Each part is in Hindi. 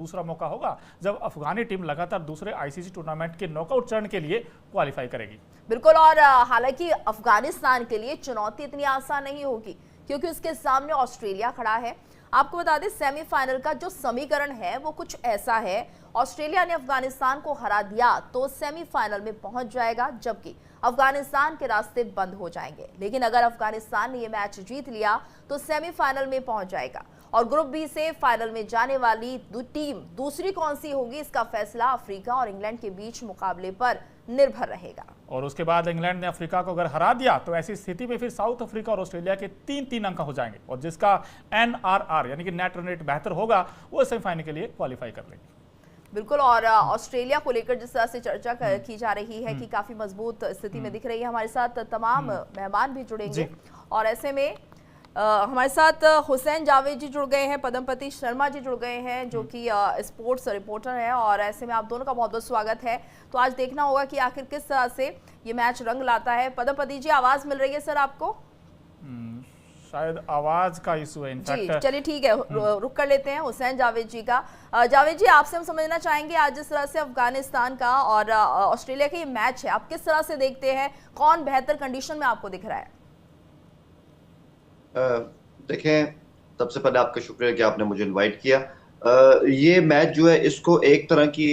दूसरा मौका होगा जब अफगानी टीम लगातार दूसरे आईसीसी टूर्नामेंट के नॉकआउट चरण के लिए क्वालिफाई करेगी। बिल्कुल, और हालांकि अफगानिस्तान के लिए चुनौती इतनी आसान नहीं होगी क्योंकि उसके सामने ऑस्ट्रेलिया खड़ा है। आपको बता दें सेमीफाइनल का जो समीकरण है वो कुछ ऐसा है, ऑस्ट्रेलिया ने अफगानिस्तान को हरा दिया तो सेमीफाइनल में पहुंच जाएगा, जबकि अफगानिस्तान के रास्ते बंद हो जाएंगे। लेकिन अगर अफगानिस्तान ने ये मैच जीत लिया तो सेमीफाइनल में पहुंच जाएगा। और ग्रुप बी से फाइनल में जाने वाली टीम दूसरी कौन सी होगी, इसका फैसला अफ्रीका और इंग्लैंड के बीच मुकाबले पर निर्भर रहेगा। और उसके बाद इंग्लैंड ने अफ्रीका को अगर हरा दिया तो ऐसी स्थिति में फिर साउथ अफ्रीका और ऑस्ट्रेलिया के 3-3 अंक हो जाएंगे और जिसका NRR यानी कि नेट रन रेट बेहतर होगा वो सेमीफाइनल के लिए क्वालिफाई कर लेंगे। बिल्कुल, और ऑस्ट्रेलिया को लेकर जिस तरह से चर्चा की जा रही है कि काफी मजबूत स्थिति में दिख रही है। हमारे साथ तमाम मेहमान भी जुड़ेंगे और ऐसे में हमारे साथ हुसैन जावेद जी जुड़ गए हैं, पद्मपति शर्मा जी जुड़ गए हैं जो कि स्पोर्ट्स रिपोर्टर हैं, और ऐसे में आप दोनों का बहुत बहुत स्वागत है। तो आज देखना होगा कि आखिर किस तरह से ये मैच रंग लाता है। पद्मपति जी, आवाज मिल रही है सर आपको? शायद आवाज का इशू है इनफैक्ट। चलिए ठीक है, रुक कर लेते हैं हुसैन जावेद जी का। जावेद जी, आपसे हम समझना चाहेंगे आज जिस तरह से अफगानिस्तान का और ऑस्ट्रेलिया का ये मैच है, आप किस तरह से देखते हैं, कौन बेहतर कंडीशन में आपको दिख रहा है? देखें, सबसे पहले आपका शुक्रिया कि आपने मुझे इनवाइट किया। ये मैच जो है इसको एक तरह की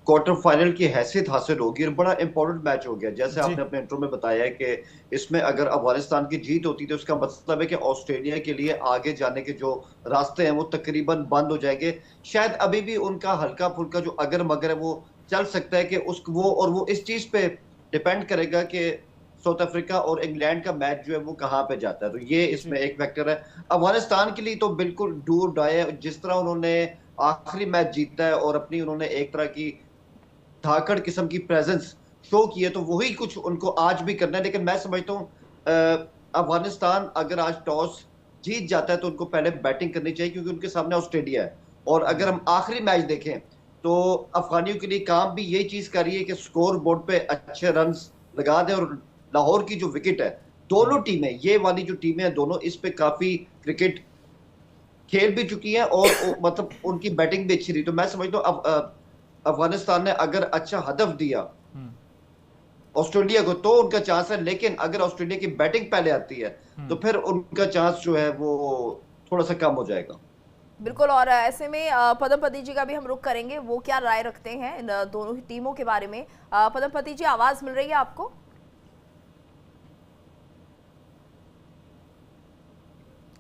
क्वार्टर फाइनल की हैसियत हासिल होगी और बड़ा इंपॉर्टेंट मैच हो गया। जैसे आपने अपने इंट्रो में बताया है कि इसमें अगर अफगानिस्तान की जीत होती तो उसका मतलब है कि ऑस्ट्रेलिया के लिए आगे जाने के जो रास्ते हैं वो तकरीबन बंद हो जाएंगे। शायद अभी भी उनका हल्का फुल्का जो अगर मगर है वो चल सकता है कि वो इस चीज पे डिपेंड करेगा कि साउथ अफ्रीका और इंग्लैंड का मैच जो है वो कहाँ पे जाता है। तो ये इसमें एक फैक्टर है। अफगानिस्तान के लिए तो बिल्कुल डू और डाई है। जिस तरह उन्होंने आखिरी मैच जीता है और अपनी उन्होंने एक तरह की धाकड़ किस्म की प्रेजेंस शो की है, तो वही कुछ उनको आज भी करना है। लेकिन मैं समझता हूँ अफगानिस्तान अगर आज टॉस जीत जाता है तो उनको पहले बैटिंग करनी चाहिए क्योंकि उनके सामने ऑस्ट्रेलिया है। और अगर हम आखिरी मैच देखें तो अफगानियों के लिए काम भी यही चीज कर रही है कि स्कोर बोर्ड पे अच्छे रन लगा दें। और लाहौर की जो विकेट है, दोनों टीमें, ये वाली जो टीमें हैं दोनों इस पे काफी क्रिकेट खेल भी चुकी हैं और मतलब उनकी बैटिंग भी अच्छी रही। तो मैं समझता हूँ अफगानिस्तान ने अगर अच्छा हदफ दिया ऑस्ट्रेलिया को तो उनका चांस है। लेकिन अगर ऑस्ट्रेलिया की बैटिंग पहले आती है तो फिर उनका चांस जो है वो थोड़ा सा कम हो जाएगा। बिल्कुल, और ऐसे में पद्मपति जी का भी हम रुख करेंगे, वो क्या राय रखते हैं इन दोनों ही टीमों के बारे में। पद्मपति जी, आवाज मिल रही है आपको?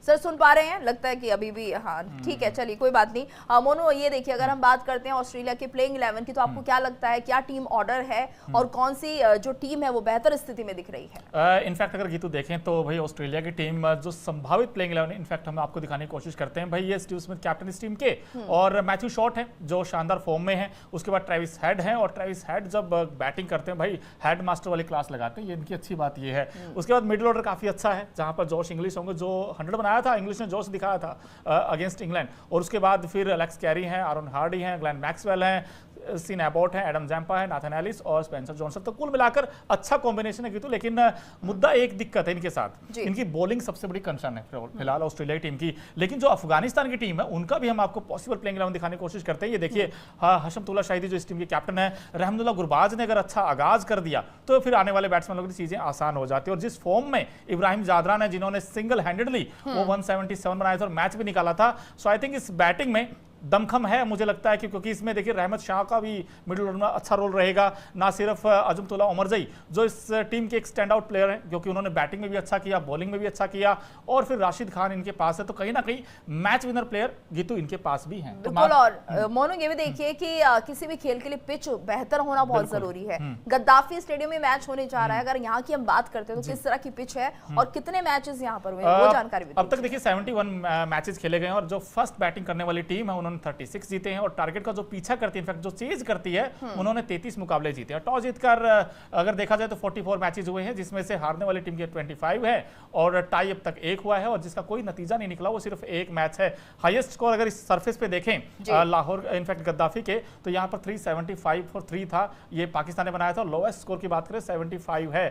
सर सुन पा रहे हैं? लगता है कि अभी भी, हाँ ठीक है, चलिए कोई बात नहीं। मोनू, ये देखिए, अगर हम बात करते हैं ऑस्ट्रेलिया के प्लेइंग 11 की, तो आपको क्या लगता है क्या टीम ऑर्डर है और कौन सी जो टीम है वो बेहतर स्थिति में दिख रही है? इनफैक्ट अगर गीतू देखें तो भाई ऑस्ट्रेलिया की टीम जो संभावित प्लेइंग 11 इनफैक्ट हम आपको दिखाने की कोशिश करते हैं। भाई ये स्टीव स्मिथ कैप्टन इस टीम के और मैथ्यू शॉट है जो शानदार फॉर्म में है। उसके बाद ट्रेविस हेड है और ट्रेविस हेड जब बैटिंग करते हैं भाई हेड मास्टर वाली क्लास लगाते हैं, ये इनकी अच्छी बात ये है। उसके बाद मिडिल ऑर्डर काफी अच्छा है जहां पर जॉश इंग्लिश होंगे जो 100 बनाया था, इंग्लिश ने जॉश दिखाया था अगेंस्ट इंग्लैंड। और उसके बाद फिर एलेक्स कैरी हैं, आरोन हार्डी हैं, ग्लेन मैक्सवेल हैं, सीन एबॉट है, एडम जैम्पा है, नाथन एलिस और स्पेंसर जॉनसन। तो कुल मिलाकर अच्छा कॉम्बिनेशन है। लेकिन मुद्दा एक दिक्कत है इनके साथ, इनकी बॉलिंग सबसे बड़ी कंसर्न है फिलहाल ऑस्ट्रेलिया की टीम की। लेकिन जो अफगानिस्तान की टीम है उनका भी हम आपको पॉसिबल प्लेइंग 11 दिखाने की कोशिश करते हैं। ये देखिए, हशमतुल्लाह शाहिदी जो इस टीम के कैप्टन है, रहमतुल्लाह गुरबाज ने अगर अच्छा आगाज कर दिया तो फिर आने वाले बैट्समैन लोगों की चीजें आसान हो जाती है। और जिस फॉर्म में इब्राहिम जादरान है जिन्होंने सिंगल हैंडेडली वो 177 बनाया था और मैच भी निकाला था, सो आई थिंक इस बैटिंग में दमखम है मुझे लगता है कि क्योंकि इसमें देखिए रहमत शाह का भी मिडिल ऑर्डर में अच्छा रोल रहेगा। ना सिर्फ अजमतुल्ला उमरजई जो इस टीम के एक स्टैंड आउट प्लेयर हैं क्योंकि उन्होंने बैटिंग में भी अच्छा किया, बॉलिंग में भी अच्छा किया, और फिर राशिद खान इनके पास है। तो कहीं ना कहीं मैच विनर प्लेयर गीतू इनके पास भी हैं। बिल्कुल, और मोनू ये भी देखिए कि किसी भी खेल के लिए पिच बेहतर होना बहुत जरूरी है। गद्दाफी स्टेडियम में मैच होने जा रहा है, अगर यहाँ की हम बात करते हैं तो किस तरह की पिच है और कितने मैचेस यहाँ पर हुए वो जानकारी भी। अब तक देखिए 71 मैचेस खेले गए हैं और जो फर्स्ट बैटिंग करने वाली टीम है उन्होंने 36 जीते हैं और टारगेट का जो पीछा करती है, इनफैक्ट जो चेज करती है, उन्होंने 33 मुकाबले जीते हैं। टॉस जीतकर अगर देखा जाए तो 44 मैचेस हुए हैं जिसमें से हारने वाली टीम के 25 है और टाई अब तक एक हुआ है और जिसका कोई नतीजा नहीं निकला, वो सिर्फ एक मैच है। हाईएस्ट स्कोर अगर इस सरफेस पे देखें लाहौर इनफैक्ट गद्दाफी के, तो यहाँ पर 375 फॉर 3 था, ये पाकिस्तान ने बनाया था। लोएस्ट स्कोर की बात करें 75 है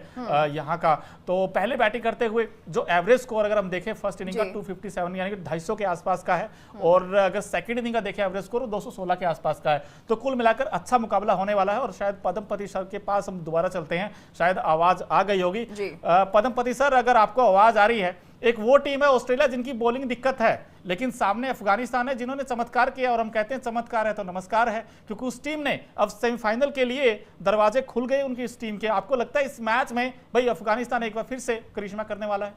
यहाँ का। तो पहले बैटिंग करते हुए जो एवरेज स्कोर अगर हम देखें फर्स्ट इनिंग का 257 यानी कि 250 के आसपास का है, और अगर सेकंड इनिंग इनिंग का देखें एवरेज स्कोर 216 के आसपास का है। तो कुल मिलाकर अच्छा मुकाबला होने वाला है और शायद पद्मपति सर के पास हम दोबारा चलते हैं, शायद आवाज आ गई होगी। पद्मपति सर, अगर आपको आवाज आ रही है, एक वो टीम है ऑस्ट्रेलिया जिनकी बॉलिंग दिक्कत है, लेकिन सामने अफगानिस्तान है जिन्होंने चमत्कार किया, और हम कहते हैं चमत्कार है तो नमस्कार है, क्योंकि उस टीम ने अब सेमीफाइनल के लिए दरवाजे खुल गए उनकी इस टीम के। आपको लगता है इस मैच में भाई अफगानिस्तान एक बार फिर से करिश्मा करने वाला है?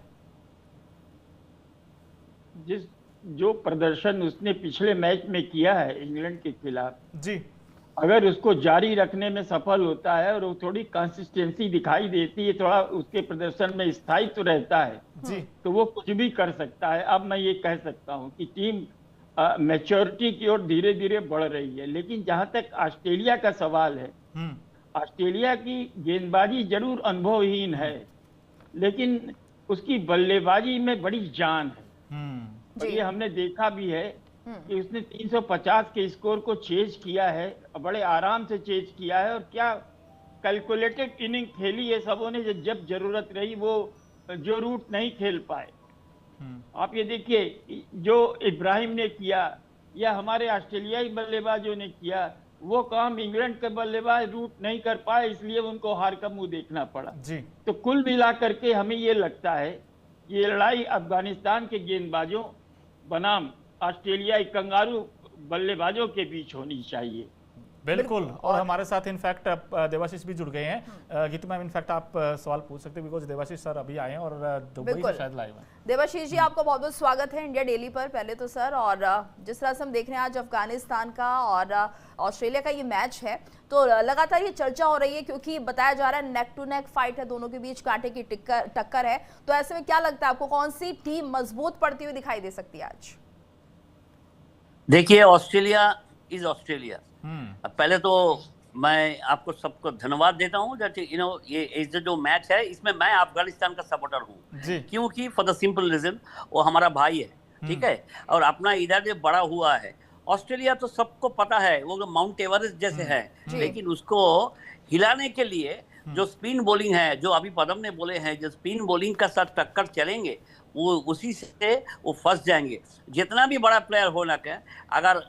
जो प्रदर्शन उसने पिछले मैच में किया है इंग्लैंड के खिलाफ जी, अगर उसको जारी रखने में सफल होता है और वो थोड़ी कंसिस्टेंसी दिखाई देती है, थोड़ा उसके प्रदर्शन में स्थायित्व तो रहता है जी, तो वो कुछ भी कर सकता है। अब मैं ये कह सकता हूँ कि टीम मैच्योरिटी की ओर धीरे धीरे बढ़ रही है। लेकिन जहां तक ऑस्ट्रेलिया का सवाल है, ऑस्ट्रेलिया की गेंदबाजी जरूर अनुभवहीन है, लेकिन उसकी बल्लेबाजी में बड़ी जान है। और ये हमने देखा भी है कि उसने 350 के स्कोर को चेज किया है, बड़े आराम से चेज किया है, और क्या कैलकुलेटेड इनिंग खेली है सबों ने, जब जरूरत रही वो जो रूट नहीं खेल पाए। आप ये देखिए जो इब्राहिम ने किया या हमारे ऑस्ट्रेलियाई बल्लेबाजों ने किया, वो काम इंग्लैंड के बल्लेबाज रूट नहीं कर पाए, इसलिए उनको हार का मुंह देखना पड़ा जी। तो कुल मिला करके हमें ये लगता है ये लड़ाई अफगानिस्तान के गेंदबाजों बनाम ऑस्ट्रेलियाई कंगारू बल्लेबाजों के बीच होनी चाहिए। बिल्कुल। और हमारे साथ इनफैक्ट देवाशीष भी जुड़ गए हैं। गीतू मैम, इनफैक्ट आप सवाल पूछ सकते हैं, बिकॉज देवाशीष सर अभी आए हैं और दुबई से शायद लाइव हैं। देवाशीष जी, आपका बहुत बहुत स्वागत है इंडिया डेली पर पहले तो सर। और जिस तरह से हम देख रहे हैं आज अफगानिस्तान का और ऑस्ट्रेलिया का ये मैच है, तो लगातार ये चर्चा हो रही है क्योंकि बताया जा रहा है नेक टू नेक फाइट है, दोनों के बीच कांटे की टक्कर है। तो ऐसे में क्या लगता है आपको, कौन सी टीम मजबूत पड़ती हुई दिखाई दे सकती है आज? देखिए, ऑस्ट्रेलिया इज ऑस्ट्रेलिया। पहले तो मैं आपको सबको धन्यवाद देता हूँ ये जो मैच है इसमें मैं अफगानिस्तान का सपोर्टर हूँ, क्योंकि फॉर द सिंपल रीजन वो हमारा भाई है, ठीक है, और अपना इधर जो बड़ा हुआ है। ऑस्ट्रेलिया तो सबको पता है वो माउंट एवरेस्ट जैसे है, लेकिन उसको हिलाने के लिए जो स्पिन बॉलिंग है, जो अभी पदम ने बोले हैं, जो स्पिन बॉलिंग का साथ टक्कर चलेंगे वो उसी से वो फंस जाएंगे। जितना भी बड़ा प्लेयर होना क्या, अगर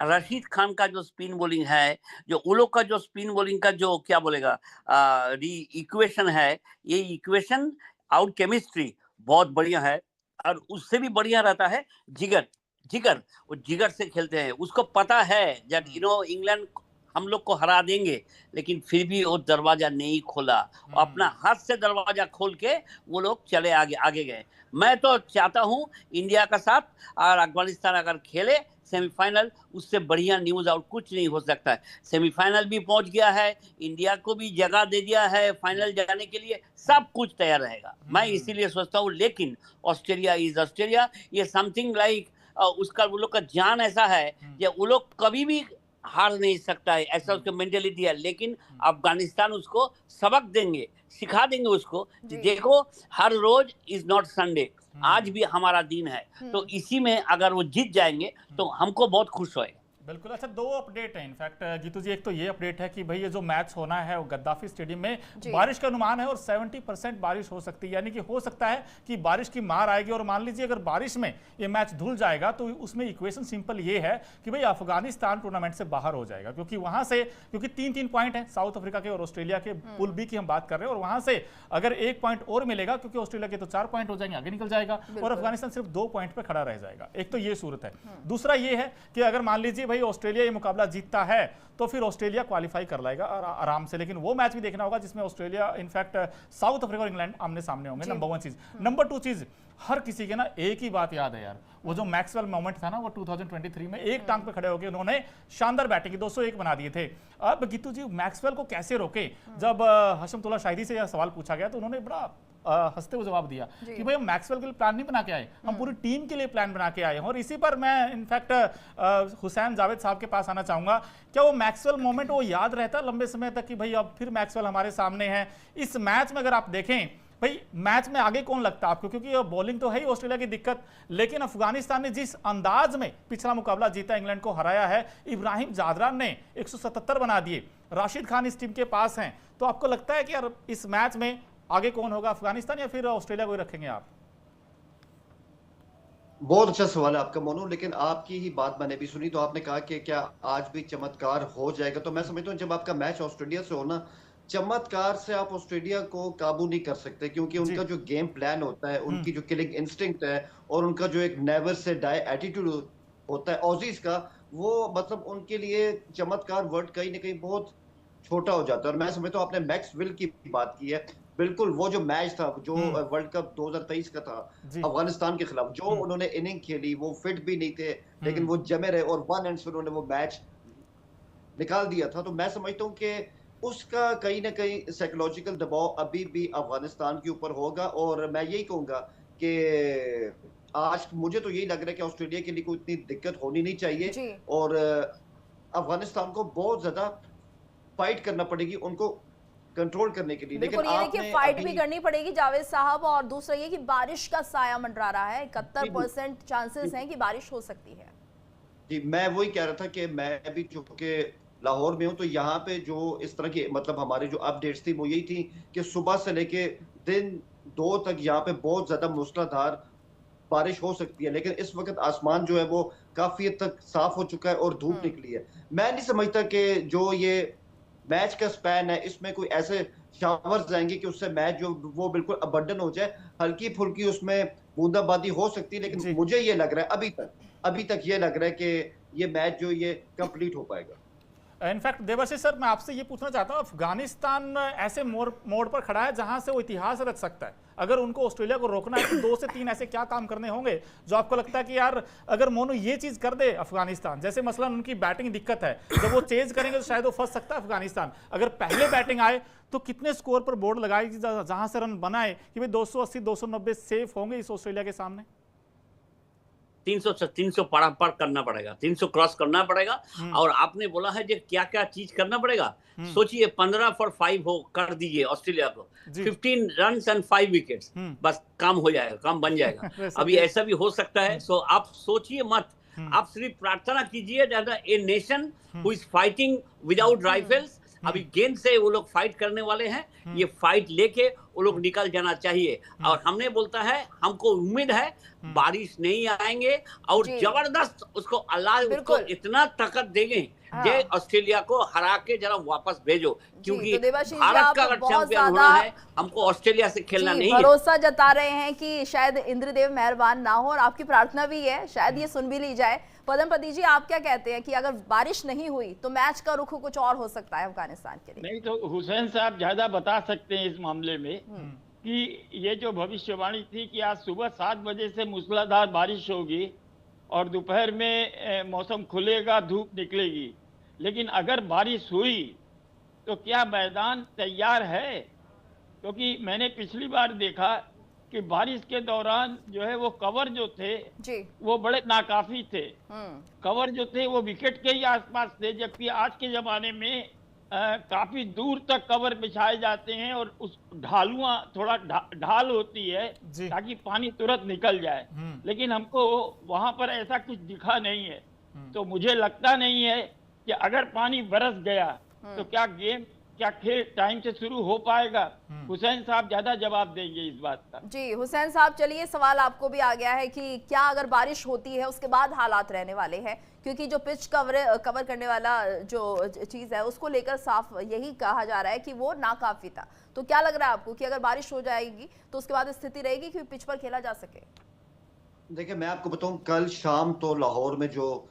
रशीद खान का जो स्पिन बॉलिंग है, जो उन लोग का जो स्पिन बॉलिंग का जो क्या बोलेगा इक्वेशन है, ये इक्वेशन आउट केमिस्ट्री बहुत बढ़िया है। और उससे भी बढ़िया रहता है जिगर वो जिगर से खेलते हैं। उसको पता है जब इंग्लैंड हम लोग को हरा देंगे, लेकिन फिर भी वो दरवाजा नहीं खोला, अपना हाथ से दरवाजा खोल के वो लोग चले आगे गए। मैं तो चाहता हूँ इंडिया का साथ और अफगानिस्तान अगर खेले सेमीफाइनल, उससे बढ़िया न्यूज आउट कुछ नहीं हो सकता है। सेमीफाइनल भी पहुंच गया है, इंडिया को भी जगह दे दिया है, फाइनल जाने के लिए सब कुछ तैयार रहेगा। मैं इसीलिए सोचता हूँ, लेकिन ऑस्ट्रेलिया इज ऑस्ट्रेलिया, ये समथिंग लाइक उसका वो लोग का जान ऐसा है कि वो लोग कभी भी हार नहीं सकता है, ऐसा उसका मेंटेलिटी है। लेकिन अफगानिस्तान उसको सबक देंगे, सिखा देंगे उसको, देखो हर रोज इज नॉट संडे, आज भी हमारा दिन है। तो इसी में अगर वो जीत जाएंगे तो हमको बहुत खुश होएगा। बिल्कुल। अच्छा, दो अपडेट है इनफैक्ट गीतू जी। एक तो ये अपडेट है कि भाई ये जो मैच होना है वो गद्दाफी स्टेडियम में, बारिश का अनुमान है और 70% बारिश हो सकती है, यानी कि हो सकता है कि बारिश की मार आएगी। और मान लीजिए अगर बारिश में ये मैच धुल जाएगा तो उसमें इक्वेशन सिंपल ये है कि भाई अफगानिस्तान टूर्नामेंट से बाहर हो जाएगा, क्योंकि वहां से 3-3 पॉइंट है साउथ अफ्रीका के और ऑस्ट्रेलिया के, पूल बी की हम बात कर रहे हैं, और वहां से अगर 1 पॉइंट और मिलेगा, क्योंकि ऑस्ट्रेलिया के तो 4 पॉइंट हो जाएंगे, आगे निकल जाएगा, और अफगानिस्तान सिर्फ 2 पॉइंट पर खड़ा रह जाएगा। एक तो ये सूरत है। दूसरा ये है कि अगर मान लीजिए भाई ऑस्ट्रेलिया ये जीतता है तो फिर ऑस्ट्रेलिया क्वालिफाई कर लाएगा आराम से। लेकिन वो मैच भी देखना होगा जिसमें ऑस्ट्रेलिया इनफैक्ट साउथ अफ्रीका और इंग्लैंड आमने सामने होंगे। नंबर 1 चीज। नंबर 2 चीज, हर किसी के ना एक ही बात याद है यार, वो जो मैक्सवेल मोमेंट था ना, वो 2023 में एक टांग पे खड़े होकर उन्होंने शानदार बैटिंग की, 201 बना दिए थे। अब गीतू जी मैक्सवेल को कैसे रोके? जब हशमतुल्लाह शाहिदी से यह सवाल पूछा गया तो उन्होंने बड़ा हंसते हुए जवाब दिया कि भाई हम मैक्सवेल के लिए प्लान नहीं बना के आए, हम पूरी टीम के लिए प्लान बना के आए हैं। और इसी पर मैं इनफैक्ट हुसैन जावेद साहब के पास आना चाहूंगा। क्या वो मैक्सवेल मोमेंट वो याद रहता लंबे समय तक कि भाई अब फिर मैक्सवेल हमारे सामने है? इस मैच में अगर आप देखें भाई, मैच में आगे कौन लगता है आपको? क्योंकि बॉलिंग तो है ही ऑस्ट्रेलिया की दिक्कत, लेकिन अफगानिस्तान ने जिस अंदाज में पिछला मुकाबला जीता, इंग्लैंड को हराया है, इब्राहिम जादरान ने 177 बना दिए, राशिद खान इस टीम के पास हैं, तो आपको लगता है कि यार इस मैच में आगे कौन होगा, अफगानिस्तान या फिर ऑस्ट्रेलिया को ही रखेंगे आप? बहुत अच्छा सवाल है आपका मोनू, लेकिन आपकी ही बात मैंने भी सुनी, तो आपने कहा कि क्या आज भी चमत्कार हो जाएगा, तो मैं समझता हूँ जब आपका मैच ऑस्ट्रेलिया से हो ना, चमत्कार से आप ऑस्ट्रेलिया को काबू नहीं कर सकते, क्योंकि उनका जो गेम प्लान होता है, उनकी जो किलिंग इंस्टिंक्ट है और उनका जो एक नेवर से डाई एटीट्यूड होता है ऑजीज का, वो मतलब उनके लिए चमत्कार वर्ड कहीं ना कहीं बहुत छोटा हो जाता है। और मैं समझता हूँ आपने मैक्स विल की बात की है, बिल्कुल वो जो मैच था जो वर्ल्ड कप 2023 का था अफगानिस्तान के खिलाफ, जो उन्होंने इनिंग खेली, वो फिट भी नहीं थे लेकिन वो जमे रहे और वन एंड से उन्होंने वो मैच निकाल दिया था। तो मैं समझता हूँ कि उसका कहीं ना कहीं साइकोलॉजिकल दबाव अभी भी अफगानिस्तान के ऊपर होगा। और मैं यही कहूंगा कि आज मुझे तो यही लग रहा है कि ऑस्ट्रेलिया के लिए कोई इतनी दिक्कत होनी नहीं चाहिए और अफगानिस्तान को बहुत ज्यादा फाइट करना पड़ेगी उनको कंट्रोल करने के लिए। लेकिन ये कि फाइट भी करनी पड़ेगी जावेद साहब, और दूसरा ये कि बारिश का साया मंडरा रहा है, 71% चांसेस हैं कि बारिश हो सकती है। जी, मैं वही कह रहा था कि मैं भी चूंकि लाहौर में हूं, तो यहाँ पे जो इस तरह की मतलब हमारी जो अपडेट्स थी वो यही थी कि सुबह से लेके दिन 2 तक यहाँ पे बहुत ज्यादा मूसलाधार बारिश हो सकती है, लेकिन इस वक्त आसमान जो है वो काफी हद तक साफ हो चुका है और धूप निकली है। मैं नहीं समझता कि जो ये मैच का स्पैन है इसमें कोई ऐसे शावर्स जाएंगे कि उससे मैच जो वो बिल्कुल अबंडन हो जाए। हल्की फुल्की उसमें बूंदाबांदी हो सकती है, लेकिन मुझे ये लग रहा है अभी तक ये लग रहा है कि ये मैच जो ये कंप्लीट हो पाएगा। इनफैक्ट देवाशीष सर, मैं आपसे ये पूछना चाहता हूँ, अफगानिस्तान ऐसे मोड़ पर खड़ा है जहां से वो इतिहास रच सकता है। अगर उनको ऑस्ट्रेलिया को रोकना है तो 2 से 3 ऐसे क्या काम करने होंगे जो आपको लगता है कि यार अगर मोनू ये चीज कर दे अफगानिस्तान, जैसे मसलन उनकी बैटिंग दिक्कत है, जब वो चेज करेंगे तो शायद वो फंस सकता है अफगानिस्तान। अगर पहले बैटिंग आए तो कितने स्कोर पर बोर्ड लगाएगी जहां से रन बनाए कि भाई 280 290 सेफ होंगे इस ऑस्ट्रेलिया के सामने? 300 पार करना पड़ेगा, 300 क्रॉस करना पड़ेगा। और आपने बोला है जो क्या क्या चीज करना पड़ेगा, सोचिए 15 for 5 हो कर दीजिए ऑस्ट्रेलिया को, 15 रन्स एंड 5 विकेट्स, बस काम हो जाएगा, काम बन जाएगा। अभी ऐसा भी हो सकता है। सो आप सोचिए मत, आप सिर्फ प्रार्थना कीजिए a nation who is fighting without rifles. अभी गेंद से वो लोग फाइट करने वाले हैं, ये फाइट लेके वो लोग निकल जाना चाहिए। और हमने बोलता है, हमको उम्मीद है बारिश नहीं आएंगे और जबरदस्त उसको अल्लाह उसको इतना ताकत देंगे जे ऑस्ट्रेलिया को हरा के जरा वापस भेजो, क्योंकि तो भारत का अगर चैंपियन होना है हमको ऑस्ट्रेलिया से खेलना नहीं है। भरोसा जता रहे हैं कि शायद इंद्रदेव मेहरबान ना हो, और आपकी प्रार्थना भी है शायद ये सुन भी ली जाए। पदमपति जी, आप क्या कहते हैं कि अगर बारिश नहीं हुई तो मैच का रुख कुछ और हो सकता है अफगानिस्तान के लिए? नहीं तो हुसैन साहब ज्यादा बता सकते हैं इस मामले में कि ये जो भविष्यवाणी थी कि आज सुबह 7 बजे से मूसलाधार बारिश होगी और दोपहर में मौसम खुलेगा, धूप निकलेगी, लेकिन अगर बारिश हुई तो क्या मैदान तैयार है? क्योंकि मैंने पिछली बार देखा कि बारिश के दौरान जो है वो कवर जो थे वो बड़े नाकाफी थे। कवर जो थे वो विकेट के ही आसपास थे, जबकि आज के जमाने में काफी दूर तक कवर बिछाए जाते हैं और उस ढालुआ थोड़ा ढाल होती है ताकि पानी तुरंत निकल जाए, लेकिन हमको वहां पर ऐसा कुछ दिखा नहीं है। तो मुझे लगता नहीं है कि अगर पानी बरस गया तो क्या खेल टाइम से शुरू हो पाएगा। हुसैन साहब ज्यादा जवाब देंगे इस बात का। जी हुसैन साहब, चलिए सवाल आपको भी आ गया है कि क्या अगर बारिश होती है उसके बाद हालात रहने वाले हैं, क्योंकि जो पिच कवर करने वाला जो चीज है उसको लेकर साफ यही कहा जा रहा है कि वो नाकाफी था। तो क्या लग रहा है आपको कि अगर बारिश हो जाएगी तो उसके बाद स्थिति रहेगी कि पिच पर खेला जा सके? देखिए, मैं आपको बताऊं, कल शाम तो लाहौर में जो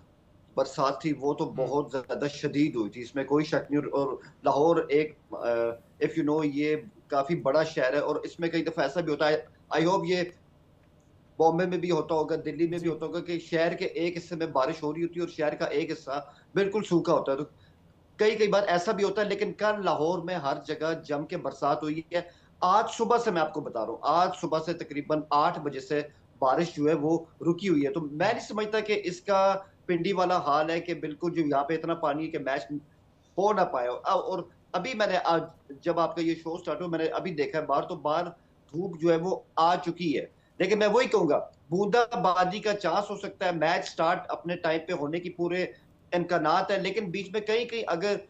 बरसात थी वो तो बहुत ज्यादा शदीद हुई थी, इसमें कोई शक नहीं। और लाहौर एक इफ यू नो ये काफी बड़ा शहर है और इसमें कई दफा ऐसा भी होता है, आई होप ये बॉम्बे में भी होता होगा, दिल्ली में भी होता होगा, कि शहर के एक हिस्से में बारिश हो रही होती है और शहर का एक हिस्सा बिल्कुल सूखा होता है। तो कई बार ऐसा भी होता है, लेकिन कल लाहौर में हर जगह जम के बरसात हुई है। आज सुबह से मैं आपको बता रहा हूँ, आज सुबह से तकरीबन 8 बजे से बारिश जो है वो रुकी हुई है। तो मैं नहीं समझता कि इसका पिंडी वाला हाल है कि बिल्कुल जो यहाँ पे इतना पानी के मैच हो ना पाए। और अभी मैंने आज जब आपका ये शो स्टार्ट हुआ मैंने अभी देखा है बाहर, तो बाहर धूप जो है वो आ चुकी है, लेकिन मैं वही कहूंगा बूंदाबांदी का चांस हो सकता है, मैच स्टार्ट अपने टाइम पे होने की पूरे इम्कानात है, लेकिन बीच में कहीं अगर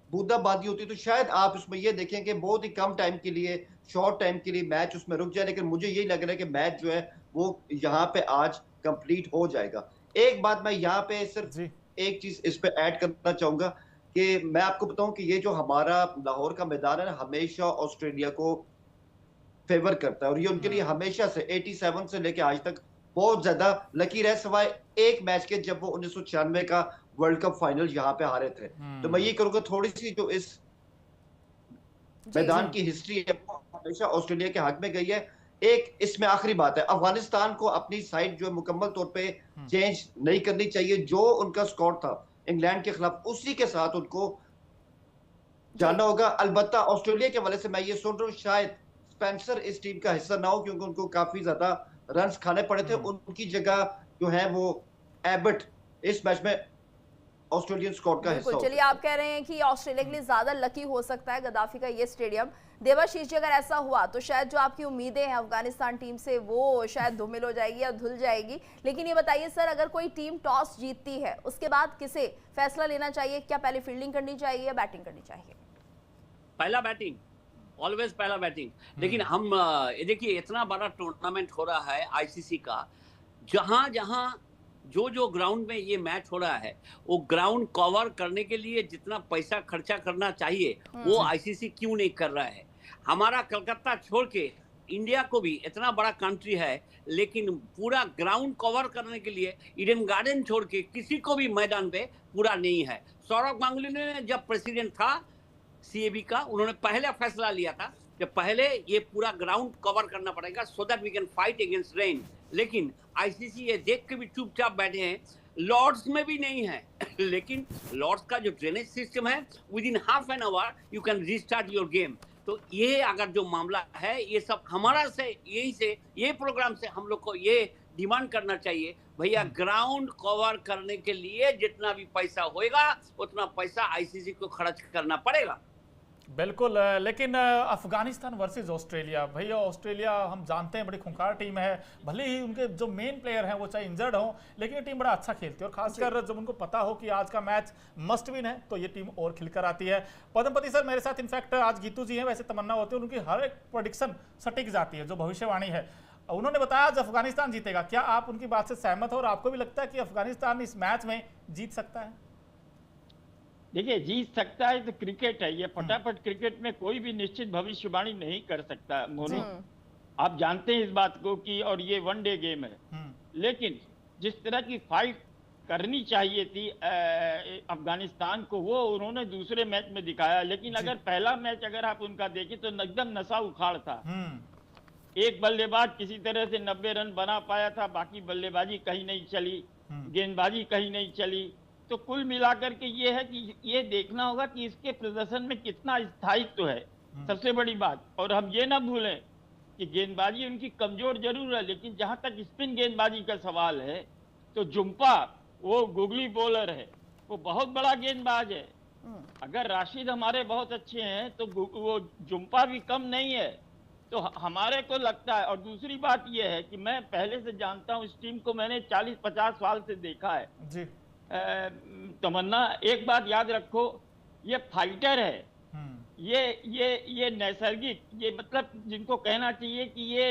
बूंदाबांदी होती तो शायद आप उसमें ये देखें कि बहुत ही कम टाइम के लिए, शॉर्ट टाइम के लिए मैच उसमें रुक जाए। लेकिन मुझे यही लग रहा है कि मैच जो है वो यहाँ पे आज कंप्लीट हो जाएगा। एक बात मैं यहाँ पे सिर्फ एक चीज इस पे ऐड करना चाहूंगा कि मैं आपको बताऊं कि ये जो हमारा लाहौर का मैदान है ना, हमेशा ऑस्ट्रेलिया को फेवर करता है और ये उनके लिए हमेशा से 87 से लेके आज तक बहुत ज्यादा लकी रहे, सिवाय एक मैच के जब वो 1996 का वर्ल्ड कप फाइनल यहाँ पे हारे थे। तो मैं ये करूंगा थोड़ी सी जो इस मैदान की हिस्ट्री है वो हमेशा ऑस्ट्रेलिया के हक में गई है। एक इसमें आखिरी बात है, अफगानिस्तान को अपनी साइड जो मुकम्मल तौर पे चेंज नहीं करनी चाहिए। जो उनका स्कोर था इंग्लैंड के खिलाफ उसी के साथ उनको जाना होगा। अलबत्ता ऑस्ट्रेलिया के हवाले से मैं ये सुन रहा हूँ शायद स्पेंसर इस टीम का हिस्सा ना हो क्योंकि उनको काफी ज्यादा रन्स खाने पड़े थे। उनकी जगह जो है वो एबट इस मैच में ऑस्ट्रेलियन स्क्वाड का हिस्सा। चलिए, आप कह रहे हैं कि ऑस्ट्रेलिया के लिए ज्यादा लकी हो सकता है गद्दाफी का ये स्टेडियम। देवाशीष जी, अगर ऐसा हुआ तो शायद जो आपकी उम्मीदें हैं अफगानिस्तान टीम से वो शायद धूमिल हो जाएगी या धुल जाएगी। लेकिन ये बताइए सर, अगर कोई टीम टॉस जीतती है उसके बाद किसे फैसला लेना चाहिए? क्या पहले फील्डिंग करनी चाहिए या बैटिंग करनी चाहिए? पहला बैटिंग, ऑलवेज पहला बैटिंग। लेकिन हम देखिए इतना बड़ा टूर्नामेंट हो रहा है आईसीसी का, जहां जहां जो ग्राउंड में ये मैच हो रहा है वो ग्राउंड कवर करने के लिए जितना पैसा खर्चा करना चाहिए वो आईसीसी क्यों नहीं कर रहा है? हमारा कलकत्ता छोड़ के इंडिया को भी इतना बड़ा कंट्री है लेकिन पूरा ग्राउंड कवर करने के लिए ईडन गार्डन छोड़ के किसी को भी मैदान पे पूरा नहीं है। सौरव गांगुली ने जब प्रेसिडेंट था सीएबी का, उन्होंने पहले फैसला लिया था कि पहले ये पूरा ग्राउंड कवर करना पड़ेगा so that we can fight against rain. लेकिन आईसीसी ये देख के भी चुपचाप बैठे हैं, लॉर्ड्स में भी नहीं है। लेकिन लॉर्ड्स का जो ड्रेनेज सिस्टम है with in half an hour you can restart your game. तो ये अगर जो मामला है ये सब हमारा से यही से ये प्रोग्राम से हम लोग को ये डिमांड करना चाहिए, भैया ग्राउंड कवर करने के लिए जितना भी पैसा होएगा उतना पैसा आईसीसी को खर्च करना पड़ेगा। बिल्कुल। लेकिन अफगानिस्तान वर्सेस ऑस्ट्रेलिया, भैया ऑस्ट्रेलिया हम जानते हैं बड़ी खूंखार टीम है, भले ही उनके जो मेन प्लेयर हैं वो चाहे इंजर्ड हो लेकिन ये टीम बड़ा अच्छा खेलती है और खासकर जब उनको पता हो कि आज का मैच मस्ट विन है तो ये टीम और खिलकर आती है। पद्मपति सर मेरे साथ इनफैक्ट आज गीतू जी हैं, वैसे तमन्ना होती है उनकी हर एक प्रेडिक्शन सटीक जाती है, जो भविष्यवाणी है। उन्होंने बताया आज अफगानिस्तान जीतेगा, क्या आप उनकी बात से सहमत हो और आपको भी लगता है कि अफगानिस्तान इस मैच में जीत सकता है? देखिए, जीत सकता है तो क्रिकेट है, ये फटाफट क्रिकेट में कोई भी निश्चित भविष्यवाणी नहीं कर सकता मोनू, आप जानते हैं इस बात को कि, और ये वनडे गेम है। लेकिन जिस तरह की फाइट करनी चाहिए थी अफगानिस्तान को वो उन्होंने दूसरे मैच में दिखाया। लेकिन अगर पहला मैच अगर आप उनका देखें तो एकदम नशा उखाड़ था। एक बल्लेबाज किसी तरह से 90 रन बना पाया था, बाकी बल्लेबाजी कहीं नहीं चली, गेंदबाजी कहीं नहीं चली। तो कुल मिलाकर के ये है कि ये देखना होगा कि इसके प्रदर्शन में कितना स्थायित्व है, सबसे बड़ी बात। और हम ये ना भूलें कि गेंदबाजी उनकी कमजोर जरूर है, लेकिन जहां तक स्पिन गेंदबाजी का सवाल है तो जुम्पा, वो गुगली बॉलर है, वो बहुत बड़ा गेंदबाज है। अगर राशिद हमारे बहुत अच्छे हैं तो वो जुम्पा भी कम नहीं है। तो हमारे को लगता है, और दूसरी बात यह है कि मैं पहले से जानता हूं इस टीम को, मैंने 40-50 साल से देखा है जी। तमन्ना, एक बात याद रखो, ये फाइटर है, ये नैसर्गिक, ये मतलब जिनको कहना चाहिए कि ये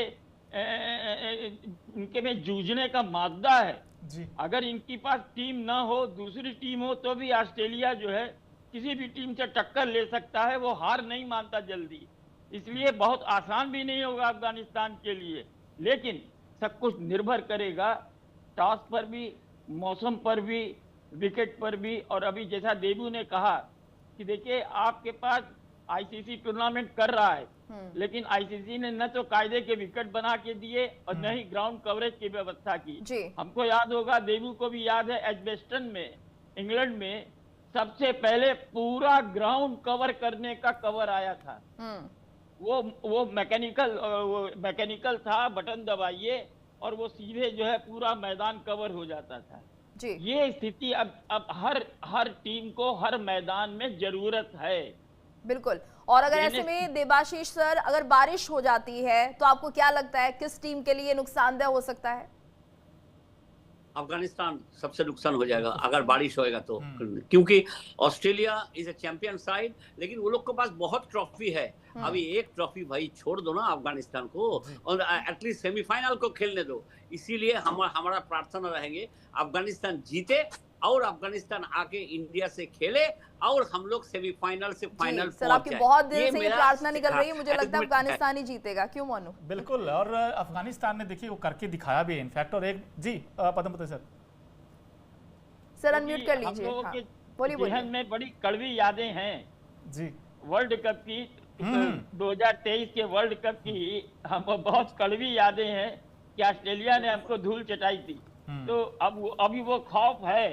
इनके में जूझने का मादा है जी। अगर इनके पास टीम ना हो, दूसरी टीम हो, तो भी ऑस्ट्रेलिया जो है किसी भी टीम से टक्कर ले सकता है, वो हार नहीं मानता जल्दी। इसलिए बहुत आसान भी नहीं होगा अफगानिस्तान के लिए, लेकिन सब कुछ निर्भर करेगा टॉस पर भी, मौसम पर भी, विकेट पर भी। और अभी जैसा देबू ने कहा कि देखिए आपके पास आईसीसी टूर्नामेंट कर रहा है, लेकिन आईसीसी ने न तो कायदे के विकेट बना के दिए और न ही ग्राउंड कवरेज की व्यवस्था की। हमको याद होगा, देबू को भी याद है, एजबेस्टन में इंग्लैंड में सबसे पहले पूरा ग्राउंड कवर करने का कवर आया था। वो मैकेनिकल था, बटन दबाइए और वो सीधे जो है पूरा मैदान कवर हो जाता था जी। ये स्थिति अब हर टीम को हर मैदान में जरूरत है। बिल्कुल। और अगर ऐसे में देबाशीष सर, अगर बारिश हो जाती है तो आपको क्या लगता है किस टीम के लिए नुकसानदेह हो सकता है? अफगानिस्तान सबसे नुकसान हो जाएगा अगर बारिश होएगा तो, क्योंकि Australia is a champion side, लेकिन वो लोग के पास बहुत ट्रॉफी है। अभी एक ट्रॉफी भाई छोड़ दो ना अफगानिस्तान को, और एटलीस्ट सेमीफाइनल को खेलने दो। इसीलिए हमारा प्रार्थना रहेंगे अफगानिस्तान जीते और अफगानिस्तान आके इंडिया से खेले और हम लोग सेमीफाइनल से फाइनल पहुंच जाए। सर, आपकी बहुत दिल से ये प्रार्थना निकल रही है, मुझे लगता है अफगानिस्तान ही जीतेगा, क्यों मोनू? बिल्कुल, और अफगानिस्तान ने देखिए वो करके दिखाया भी है इनफैक्ट। और एक जी पद्मपति सर अनम्यूट कर लीजिए। हाँ, बोलिए। में बड़ी कड़वी यादें हैं जी वर्ल्ड कप की, 2023 के वर्ल्ड कप की हम बहुत कड़वी यादें हैं कि ऑस्ट्रेलिया ने हमको धूल चटाई थी। तो अब अभी वो खौफ है,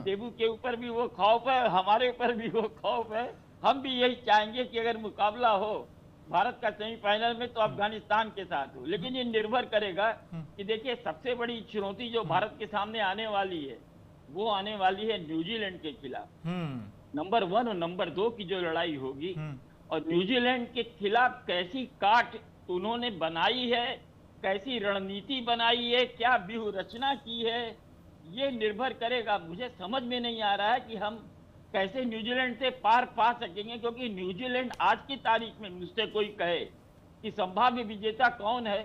देबू के ऊपर भी वो खौफ है, हमारे ऊपर भी वो खौफ है। हम भी यही चाहेंगे कि अगर मुकाबला हो भारत का सेमीफाइनल में तो अफगानिस्तान के साथ हो, लेकिन ये निर्भर करेगा कि देखिए सबसे बड़ी चुनौती जो भारत के सामने आने वाली है वो आने वाली है न्यूजीलैंड के खिलाफ। नंबर 1 और नंबर 2 की जो लड़ाई होगी, और न्यूजीलैंड के खिलाफ कैसी काट उन्होंने बनाई है, कैसी रणनीति बनाई है, क्या व्यूह रचना की है, ये निर्भर करेगा। मुझे समझ में नहीं आ रहा है कि हम कैसे न्यूजीलैंड से पार पा सकेंगे, क्योंकि न्यूजीलैंड आज की तारीख में मुझसे कोई कहे कि संभाव्य विजेता कौन है,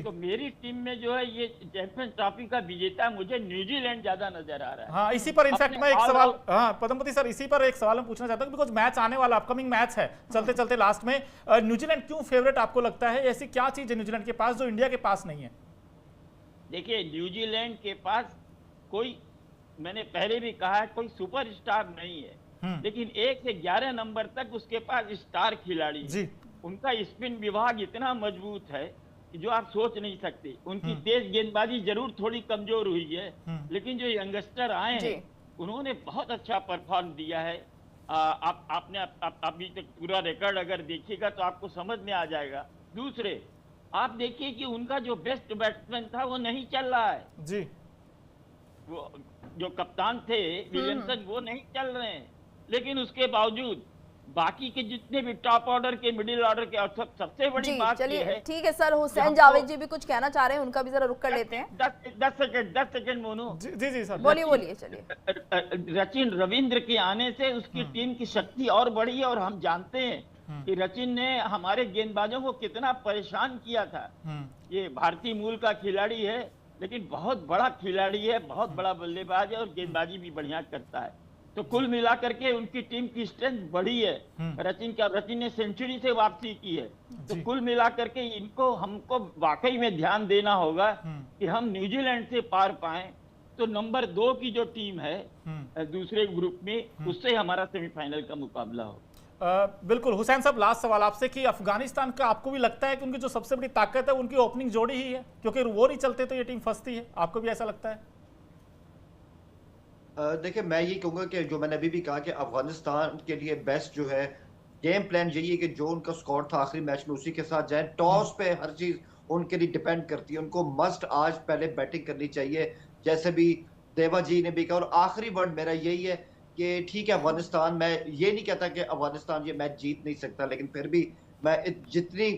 तो मेरी टीम में जो है ये चैंपियंस ट्रॉफी का विजेता मुझे न्यूजीलैंड ज्यादा नजर आ रहा है। हाँ, इसी पर इनफैक्ट मैं एक सवाल, हाँ पद्मपति सर, इसी पर एक सवाल मैं पूछना चाहता हूँ, बिकॉज मैच आने वाला अपकमिंग मैच है, चलते चलते लास्ट में न्यूजीलैंड क्यों फेवरेट आपको लगता है? ऐसी क्या चीज है न्यूजीलैंड के पास जो इंडिया के पास नहीं है? देखिए न्यूजीलैंड के पास कोई, मैंने पहले भी कहा है, कोई सुपरस्टार नहीं है, लेकिन 1 से 11 नंबर तक उसके पास स्टार खिलाड़ी है। उनका स्पिन विभाग इतना मजबूत है कि जो आप सोच नहीं सकते। उनकी तेज गेंदबाजी जरूर थोड़ी कमजोर हुई है, लेकिन जो यंगस्टर आए हैं उन्होंने बहुत अच्छा परफॉर्म दिया है। आपने अभी तक पूरा रिकॉर्ड अगर देखिएगा तो आपको समझ में आ जाएगा। दूसरे, आप देखिए कि उनका जो बेस्ट बैट्समैन था वो नहीं चल रहा है जी, वो जो कप्तान थे विलियमसन वो नहीं चल रहे हैं, लेकिन उसके बावजूद बाकी के जितने भी टॉप ऑर्डर के, मिडिल ऑर्डर के, और सबसे बड़ी बात ये है। ठीक है सर, हुसैन जावेद जी भी कुछ कहना चाह रहे हैं, उनका भी जरा रुक कर लेते हैं। 10 सेकंड मोनू। जी सर, बोलिए चलिए। रचिन रविंद्र के आने से उसकी टीम की शक्ति और बढ़ी है, और हम जानते हैं कि रचिन ने हमारे गेंदबाजों को कितना परेशान किया था। ये भारतीय मूल का खिलाड़ी है, लेकिन बहुत बड़ा खिलाड़ी है, बहुत बड़ा बल्लेबाज है, और गेंदबाजी भी बढ़िया करता है। तो कुल मिलाकर के उनकी टीम की स्ट्रेंथ बढ़ी है। रचिन ने सेंचुरी से वापसी की है, तो कुल मिलाकर के इनको हमको वाकई में ध्यान देना होगा कि हम न्यूजीलैंड से पार पाएं, तो नंबर 2 की जो टीम है दूसरे ग्रुप में, उससे हमारा सेमीफाइनल का मुकाबला हो। बिल्कुल। हुसैन साहब, लास्ट सवाल आपसे कि अफगानिस्तान का आपको भी लगता है कि उनकी जो सबसे बड़ी ताकत है उनकी ओपनिंग जोड़ी ही है, क्योंकि वो नहीं चलते तो ये टीम फंसती है, आपको भी ऐसा लगता है? देखिए, मैं ये कहूंगा कि जो मैंने अभी भी कहा कि अफगानिस्तान के लिए बेस्ट जो है गेम प्लान यही है कि जो उनका स्कोर था आखिरी मैच में उसी के साथ जाए। टॉस पे हर चीज उनके लिए डिपेंड करती है, उनको मस्ट आज पहले बैटिंग करनी चाहिए, जैसे भी देवा जी ने भी कहा। और आखिरी वर्ड मेरा यही है कि ठीक है अफगानिस्तान, मैं ये नहीं कहता कि अफगानिस्तान ये मैच जीत नहीं सकता, लेकिन फिर भी मैं जितनी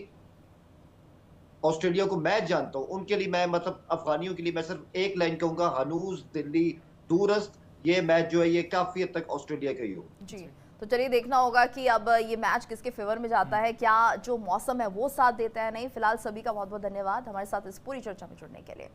ऑस्ट्रेलिया को मैच जानता हूँ उनके लिए मैं, मतलब अफगानियों के लिए मैं सिर्फ एक लाइन कहूंगा, हनूज दिल्ली दूरस्त, ये मैच जो है ये काफी हद तक ऑस्ट्रेलिया का ही हो। जी, तो चलिए देखना होगा कि अब ये मैच किसके फेवर में जाता है, क्या जो मौसम है वो साथ देता है नहीं। फिलहाल सभी का बहुत बहुत धन्यवाद हमारे साथ इस पूरी चर्चा में जुड़ने के लिए।